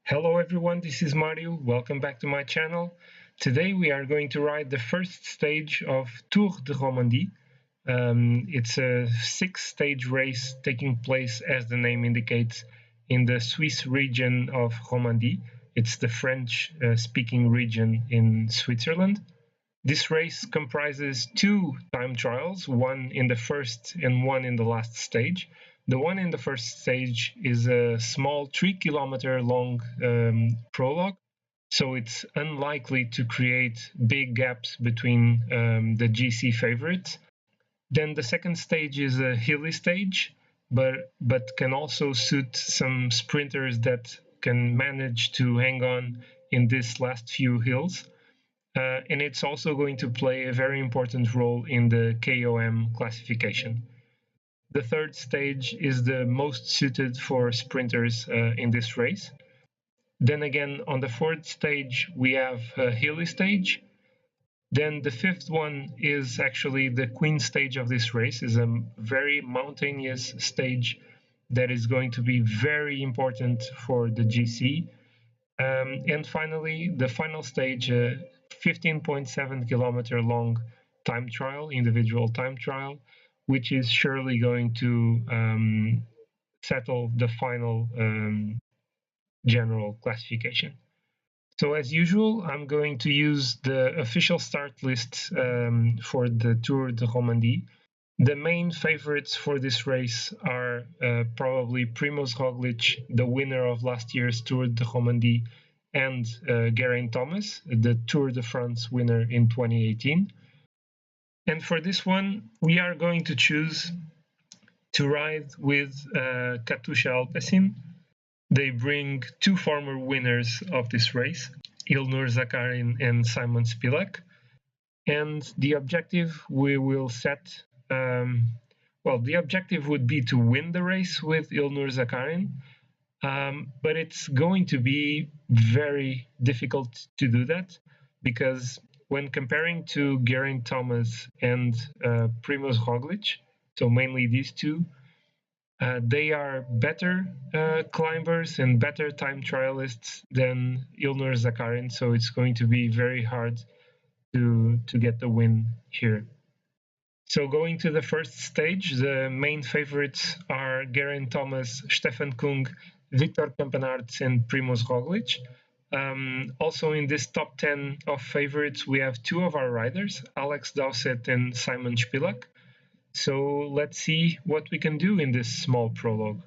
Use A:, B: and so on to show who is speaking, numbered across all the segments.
A: Hello everyone, this is Mario. Welcome back to my channel. Today we are going to ride the first stage of Tour de Romandie. It's a 6-stage race taking place, as the name indicates, in the Swiss region of Romandie. It's the French-speaking region in Switzerland. This race comprises 2 time trials, one in the first and one in the last stage. The one in the first stage is a small 3-kilometer long prologue, so it's unlikely to create big gaps between the GC favorites. Then the second stage is a hilly stage, but can also suit some sprinters that can manage to hang on in these last few hills. And it's also going to play a very important role in the KOM classification. The third stage is the most suited for sprinters in this race. Then again, on the fourth stage, we have a hilly stage. Then the fifth one is actually the queen stage of this race, is a very mountainous stage that is going to be very important for the GC. And finally, the final stage, 15.7 kilometer long time trial, individual time trial, which is surely going to settle the final general classification. So as usual, I'm going to use the official start list for the Tour de Romandie. The main favorites for this race are probably Primoz Roglic, the winner of last year's Tour de Romandie, and Geraint, the Tour de France winner in 2018. And for this one, we are going to choose to ride with Katusha Alpecin. They bring 2 former winners of this race, Ilnur, Zakarin, and Simon Spilak. And the objective we will set, the objective would be to win the race with Ilnur, Zakarin, but it's going to be very difficult to do that, because when comparing to Geraint and Primoz Roglic, so mainly these two, they are better climbers and better time trialists than Ilnur, Zakarin, so it's going to be very hard to get the win here. So going to the first stage, the main favorites are Geraint, Stefan Kung, Victor Campenaerts, and Primoz Roglic. Also in this top 10 of favorites, we have 2 of our riders, Alex Dowsett and Simon Spilak. So let's see what we can do in this small prologue.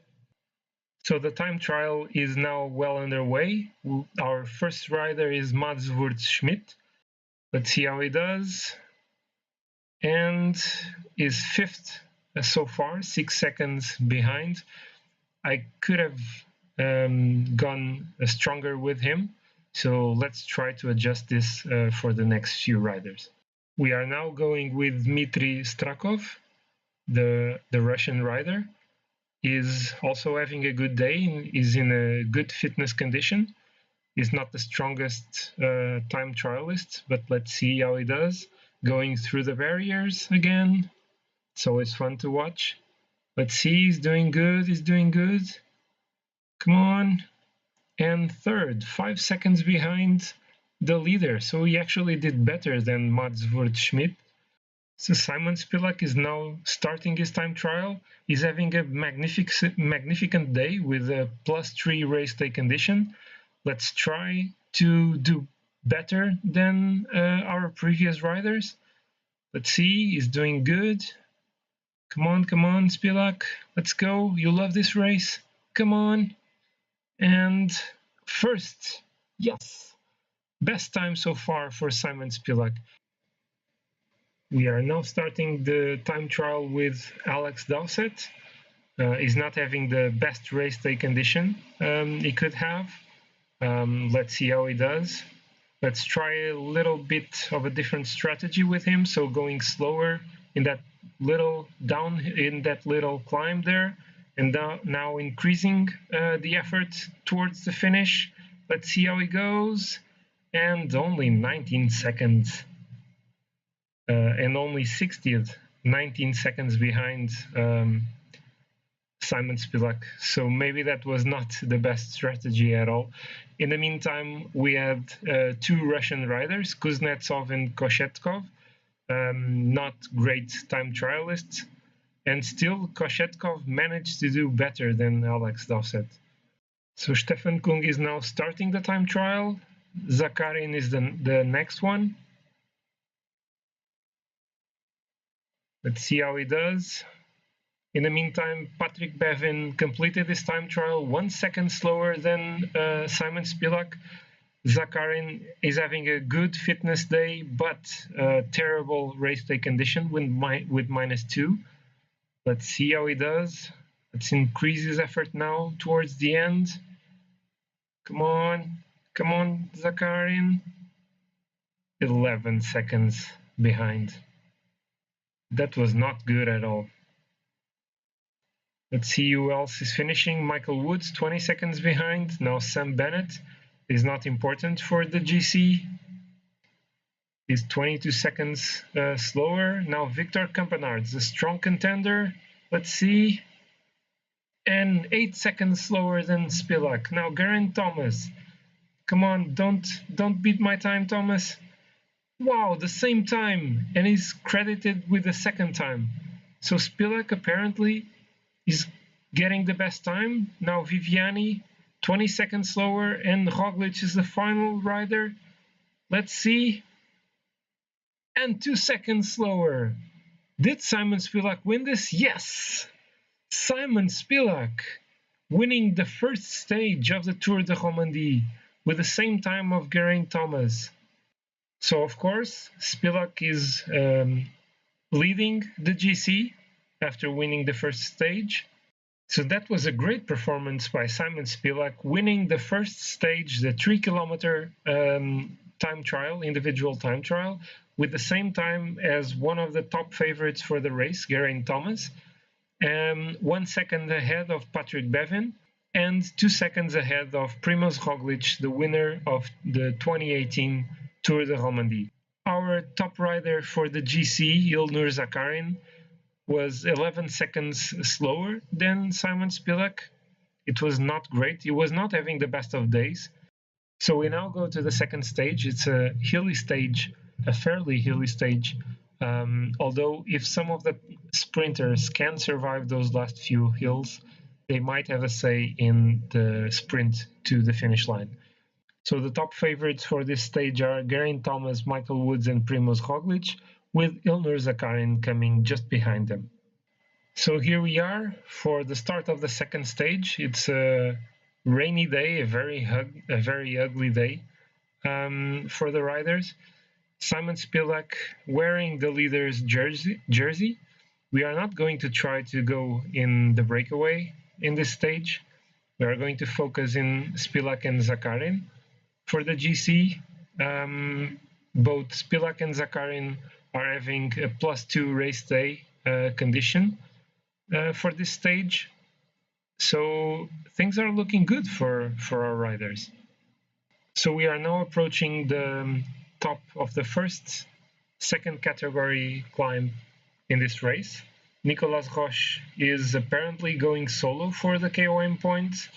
A: So the time trial is now well underway. Our first rider is Mads Schmidt. Let's see how he does. And is 5th so far, 6 seconds behind. I could have gone stronger with him, so let's try to adjust this for the next few riders. We are now going with Dmitry Strakov, the Russian rider. Is also having a good day, is in a good fitness condition. He's not the strongest time trialist, but let's see how he does. Going through the barriers again. It's always fun to watch. Let's see, he's doing good, Come on. And third, 5 seconds behind the leader. So he actually did better than Mads Schmidt. So Simon Spilak is now starting his time trial. He's having a magnificent day with a +3 race day condition. Let's try to do better than our previous riders. Let's see, he's doing good. Come on, Spilak. Let's go. You love this race. Come on. And first, yes. Best time so far for Simon Spilak. We are now starting the time trial with Alex Dowsett. He's not having the best race day condition he could have. Let's see how he does. Let's try a little bit of a different strategy with him. So going slower in that little climb there, and now increasing the effort towards the finish. Let's see how he goes. And only 19 seconds. And only 60th, 19 seconds behind Simon Spilak. So maybe that was not the best strategy at all. In the meantime, we had two Russian riders, Kuznetsov and Koshetkov, not great time trialists. And still, Koshetkov managed to do better than Alex Dowsett. So Stefan Kung is now starting the time trial. Zakarin is the next one. Let's see how he does. In the meantime, Patrick Bevin completed his time trial 1 second slower than Simon Spilak. Zakarin is having a good fitness day, but terrible race day condition with -2. Let's see how he does. Let's increase his effort now towards the end. Come on, come on, Zakarin. 11 seconds behind. That was not good at all. Let's see who else is finishing. Michael Woods, 20 seconds behind. Now Sam Bennett is not important for the GC. He's 22 seconds slower. Now Victor Campenaerts, a strong contender. Let's see. And 8 seconds slower than Spilak. Now Geraint Thomas. Come on, don't beat my time, Thomas. Wow, the same time. And he's credited with the second time. So Spilak apparently is getting the best time. Now Viviani, 20 seconds slower, and Roglic is the final rider. Let's see. And 2 seconds slower. Did Simon Spilak win this? Yes! Simon Spilak winning the first stage of the Tour de Romandie with the same time of Geraint Thomas. So, of course, Spilak is leading the GC after winning the first stage. So that was a great performance by Simon Spilak, winning the first stage, the 3-kilometer time trial, individual time trial, with the same time as one of the top favorites for the race, Geraint Thomas, 1 second ahead of Patrick Bevin, and 2 seconds ahead of Primoz Roglic, the winner of the 2018 Tour de Romandie. Our top rider for the GC, Ilnur Zakarin, was 11 seconds slower than Simon Spilak. It was not great. He was not having the best of days. So we now go to the second stage. It's a hilly stage, a fairly hilly stage. Although if some of the sprinters can survive those last few hills, they might have a say in the sprint to the finish line. So the top favorites for this stage are Geraint Thomas, Michael Woods, and Primoz Roglic, with Ilnur Zakarin coming just behind them. So here we are for the start of the second stage. It's a rainy day, a very ugly day for the riders. Simon Spilak wearing the leader's jersey. We are not going to try to go in the breakaway in this stage. We are going to focus in Spilak and Zakarin. For the GC, both Spilak and Zakarin are having a +2 race day condition for this stage. So things are looking good for our riders. So we are now approaching the top of the second category climb in this race. Nicolas Roche is apparently going solo for the KOM points.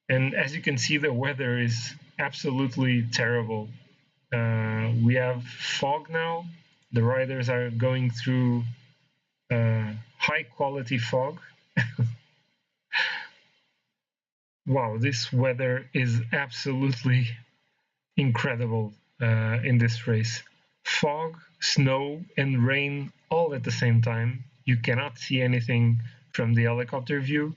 A: And as you can see, the weather is absolutely terrible. We have fog now. The riders are going through high quality fog. Wow, this weather is absolutely incredible in this race. Fog, snow, and rain all at the same time. You cannot see anything from the helicopter view.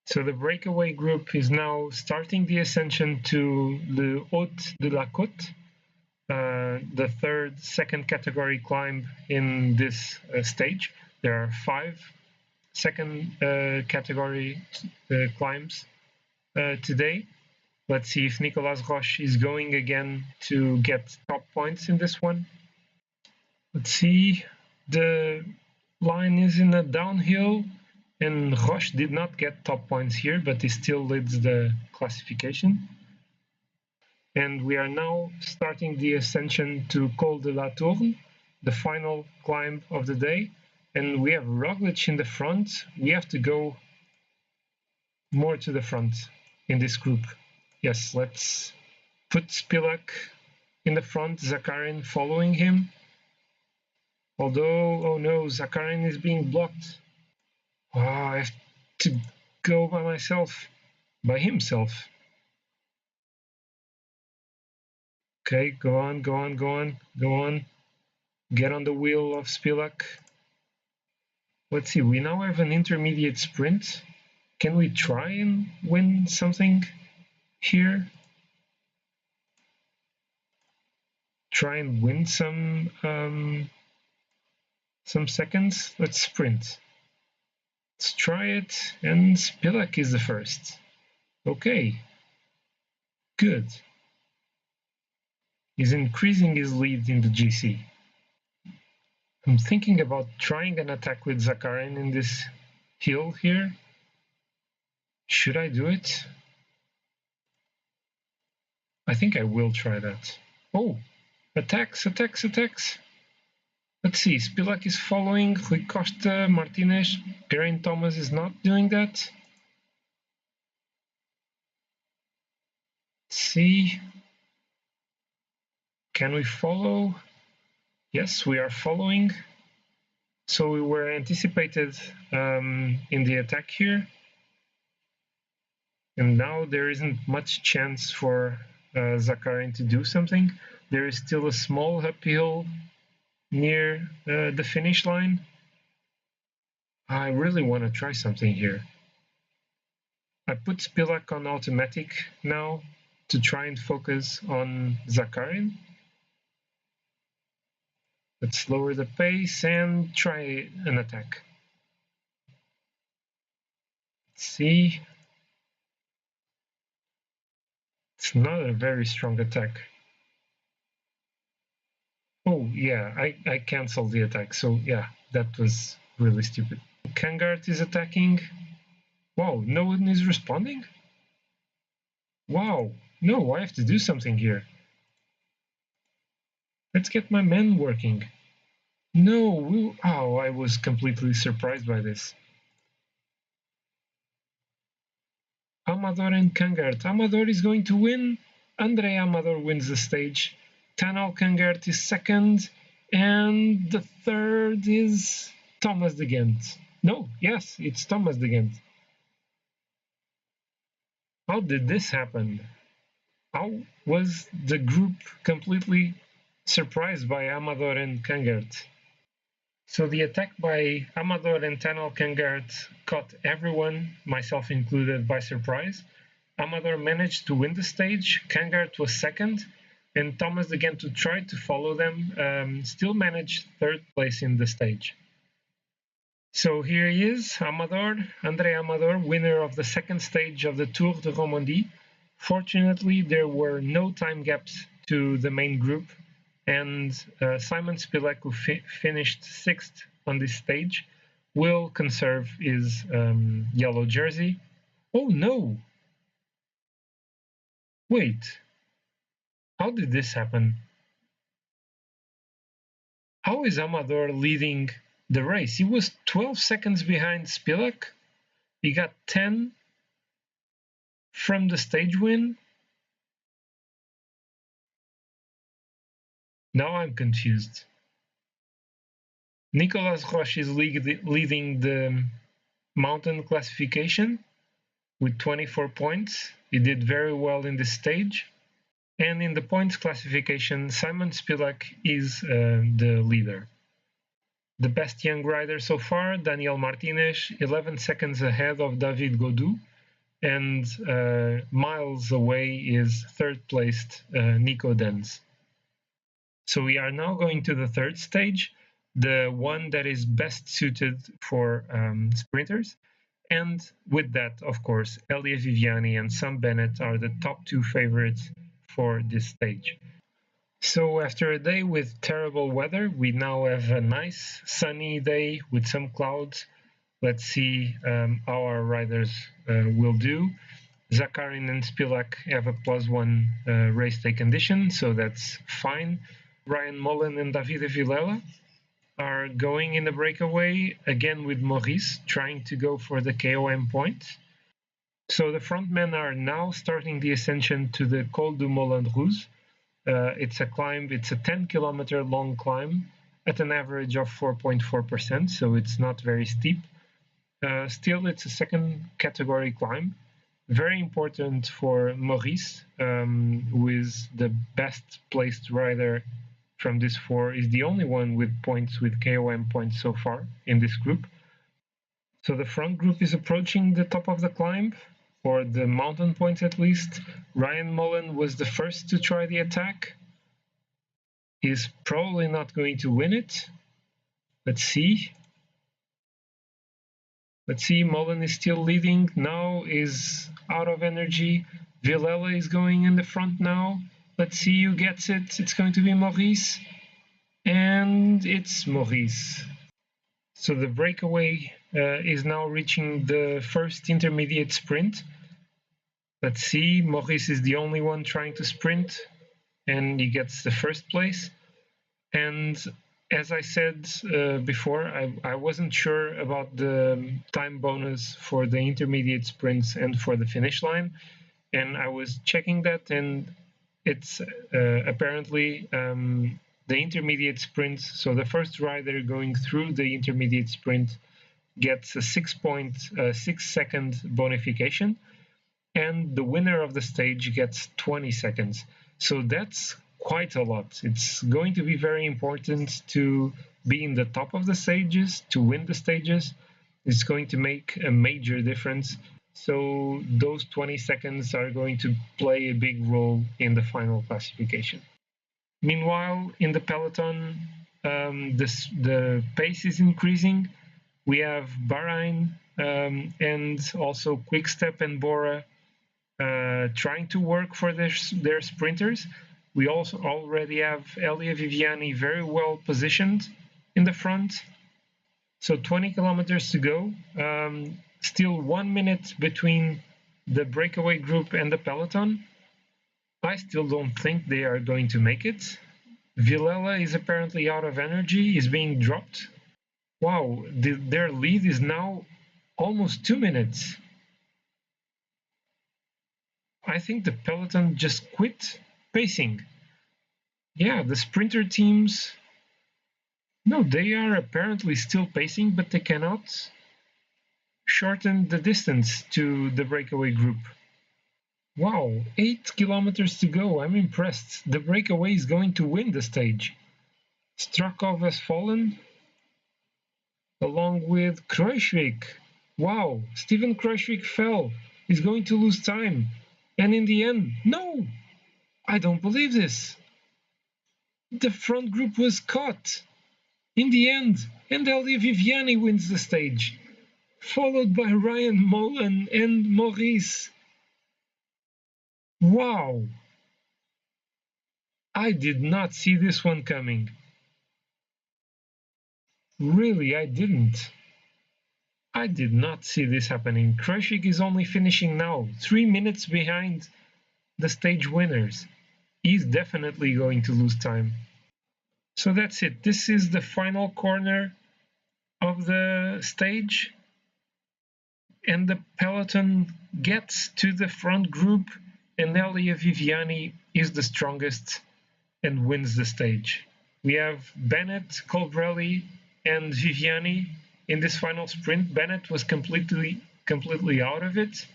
A: So the breakaway group is now starting the ascension to Le Haut de la Côte, the second category climb in this stage. There are 5 second category climbs today. Let's see if Nicolas Roche is going again to get top points in this one. Let's see. The line is in a downhill, and Roche did not get top points here, but he still leads the classification. And we are now starting the ascension to Col de la Tourne, the final climb of the day. And we have Roglic in the front. We have to go more to the front in this group. Yes, let's put Spilak in the front, Zakarin following him. Although, oh no, Zakarin is being blocked. Oh, I have to go by myself, by himself. Okay, go on, go on, go on, go on. Get on the wheel of Spilak. Let's see, we now have an intermediate sprint. Can we try and win something here? Try and win some seconds. Let's sprint. Let's try it, and Spilak is the first. Okay, good. He's increasing his lead in the GC. I'm thinking about trying an attack with Zakarin in this hill here. Should I do it? I think I will try that. Oh, attacks, attacks, attacks. Let's see, Spilak is following, Rui Costa, Martinez, Geraint Thomas is not doing that. Let's see. Can we follow? Yes, we are following. So we were anticipated in the attack here. And now there isn't much chance for Zakarin to do something. There is still a small uphill near the finish line. I really want to try something here. I put Spilak on automatic now to try and focus on Zakarin. Let's lower the pace and try an attack. Let's see. It's not a very strong attack. Oh, yeah, I canceled the attack. So, yeah, that was really stupid. Kangart is attacking. Wow, no one is responding? Wow, no, I have to do something here. Let's get my men working. No, oh, I was completely surprised by this. Amador and Kangart. Amador is going to win. Andre Amador wins the stage. Tanal Kangart is second. And the third is Thomas de Gent. No, yes, it's Thomas de Gent. How did this happen? How was the group completely surprised by Amador and Kangart? So the attack by Amador and Tanal Kangart caught everyone, myself included, by surprise. Amador managed to win the stage, Kangart was second, and Thomas again to try to follow them, still managed third place in the stage. So here he is, Amador, Andre Amador, winner of the second stage of the Tour de Romandie. Fortunately, there were no time gaps to the main group, and Simon Spilak, who finished sixth on this stage, will conserve his yellow jersey. Oh no! Wait, how did this happen? How is Amador leading the race? He was 12 seconds behind Spilak. He got 10 from the stage win. Now I'm confused. Nicolas Roche is leading the mountain classification with 24 points. He did very well in this stage. And in the points classification, Simon Spilak is the leader. The best young rider so far, Daniel Martinez, 11 seconds ahead of David Godou, and miles away is third placed Nico Denz. So we are now going to the third stage, the one that is best suited for sprinters. And with that, of course, Elia Viviani and Sam Bennett are the top two favorites for this stage. So after a day with terrible weather, we now have a nice sunny day with some clouds. Let's see how our riders will do. Zakarin and Spilak have a +1 race day condition, so that's fine. Ryan Mullen and Davide Vilela are going in the breakaway, again with Maurice, trying to go for the KOM point. So the frontmen are now starting the ascension to the Col du Moulin Rouge. It's a 10-kilometer long climb at an average of 4.4%, so it's not very steep. Still, it's a second category climb. Very important for Maurice, who is the best placed rider from this four, is the only one with points, with KOM points so far in this group. So the front group is approaching the top of the climb, or the mountain points at least. Ryan Mullen was the first to try the attack. He's probably not going to win it. Let's see. Mullen is still leading. Now is out of energy. Villela is going in the front now. Let's see who gets it. It's going to be Maurice. And it's Maurice. So the breakaway is now reaching the first intermediate sprint. Let's see, Maurice is the only one trying to sprint, and he gets the first place. And as I said before, I wasn't sure about the time bonus for the intermediate sprints and for the finish line, and I was checking that, and it's apparently the intermediate sprints. So the first rider going through the intermediate sprint gets a 6.6 second bonification, and the winner of the stage gets 20 seconds. So that's quite a lot. It's going to be very important to be in the top of the stages, to win the stages. It's going to make a major difference. So those 20 seconds are going to play a big role in the final classification. Meanwhile, in the peloton, the pace is increasing. We have Bahrain and also Quickstep and Bora trying to work for their sprinters. We also already have Elia Viviani very well positioned in the front. So 20 kilometers to go. Still 1 minute between the breakaway group and the peloton. I still don't think they are going to make it. Villela is apparently out of energy, is being dropped. Wow, their lead is now almost 2 minutes. I think the peloton just quit pacing. Yeah, the sprinter teams, no, they are apparently still pacing, but they cannot shorten the distance to the breakaway group. Wow, 8 kilometers to go. I'm impressed. The breakaway is going to win the stage. Strakov has fallen, along with Kruijswijk. Wow, Steven Kruijswijk fell. He's going to lose time. And in the end, no! I don't believe this. The front group was caught. In the end, and Elia Viviani wins the stage, followed by Ryan Mullen and Maurice. Wow! I did not see this one coming. Really, I didn't. I did not see this happening. Kruijswijk is only finishing now, 3 minutes behind the stage winners. He's definitely going to lose time. So that's it. This is the final corner of the stage. And the peloton gets to the front group, and Elia Viviani is the strongest and wins the stage. We have Bennett, Colbrelli, and Viviani in this final sprint. Bennett was completely out of it.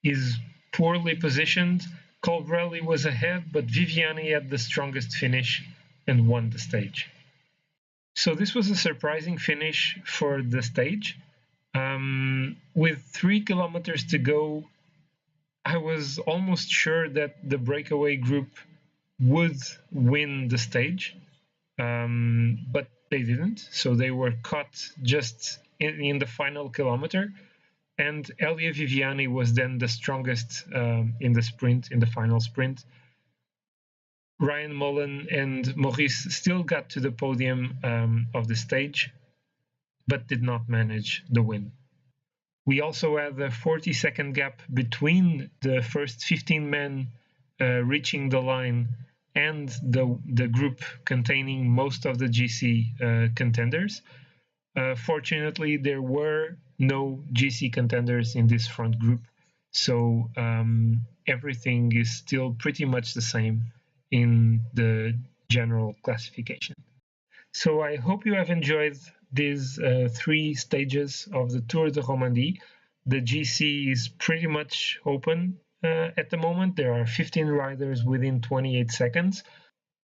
A: He's poorly positioned. Colbrelli was ahead, but Viviani had the strongest finish and won the stage. So this was a surprising finish for the stage. With 3 kilometers to go, I was almost sure that the breakaway group would win the stage, but they didn't. So they were caught just in the final kilometer. And Elia Viviani was then the strongest in the final sprint. Ryan Mullen and Maurice still got to the podium of the stage, but did not manage the win. We also had a 40-second gap between the first 15 men reaching the line and the group containing most of the GC contenders. Fortunately, there were no GC contenders in this front group, so everything is still pretty much the same in the general classification. So I hope you have enjoyed these three stages of the Tour de Romandie. The GC is pretty much open at the moment. There are 15 riders within 28 seconds.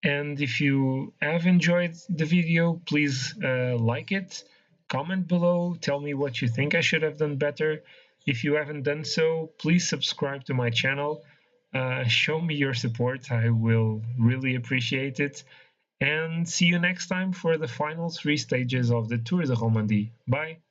A: And if you have enjoyed the video, please like it, comment below, tell me what you think I should have done better. If you haven't done so, please subscribe to my channel. Show me your support, I will really appreciate it. And see you next time for the final three stages of the Tour de Romandie. Bye!